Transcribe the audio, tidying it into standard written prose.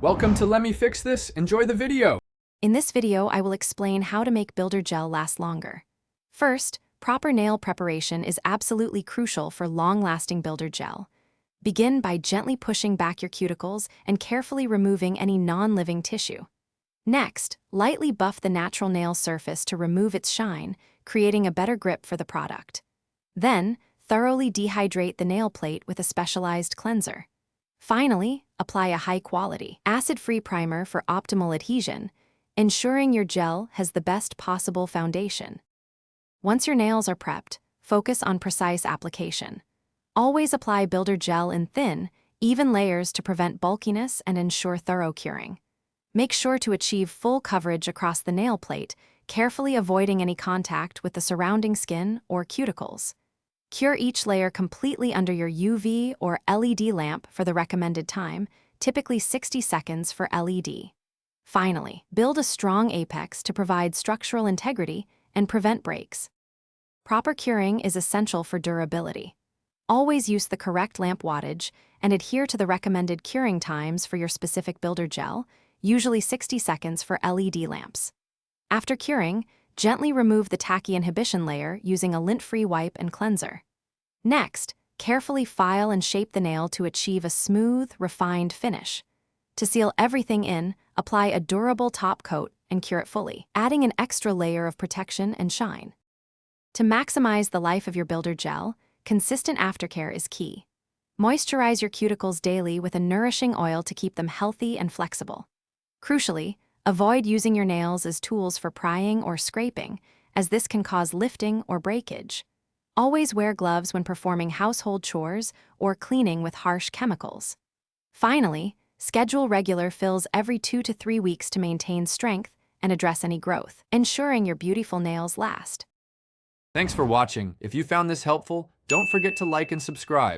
Welcome to Let Me Fix This. Enjoy the video. In this video, I will explain how to make builder gel last longer. First, proper nail preparation is absolutely crucial for long-lasting builder gel. Begin by gently pushing back your cuticles and carefully removing any non-living tissue. Next, lightly buff the natural nail surface to remove its shine, creating a better grip for the product. Then, thoroughly dehydrate the nail plate with a specialized cleanser. Finally, apply a high-quality, acid-free primer for optimal adhesion, ensuring your gel has the best possible foundation. Once your nails are prepped, focus on precise application. Always apply builder gel in thin, even layers to prevent bulkiness and ensure thorough curing. Make sure to achieve full coverage across the nail plate, carefully avoiding any contact with the surrounding skin or cuticles. Cure each layer completely under your UV or LED lamp for the recommended time, typically 60 seconds for LED. Finally, build a strong apex to provide structural integrity and prevent breaks. Proper curing is essential for durability. Always use the correct lamp wattage and adhere to the recommended curing times for your specific builder gel, usually 60 seconds for LED lamps. After curing, gently remove the tacky inhibition layer using a lint-free wipe and cleanser. Next, carefully file and shape the nail to achieve a smooth, refined finish. To seal everything in, apply a durable top coat and cure it fully, adding an extra layer of protection and shine. To maximize the life of your builder gel, consistent aftercare is key. Moisturize your cuticles daily with a nourishing oil to keep them healthy and flexible. Crucially, avoid using your nails as tools for prying or scraping, as this can cause lifting or breakage. Always wear gloves when performing household chores or cleaning with harsh chemicals. Finally, schedule regular fills every 2 to 3 weeks to maintain strength and address any growth, ensuring your beautiful nails last. Thanks for watching. If you found this helpful, don't forget to like and subscribe.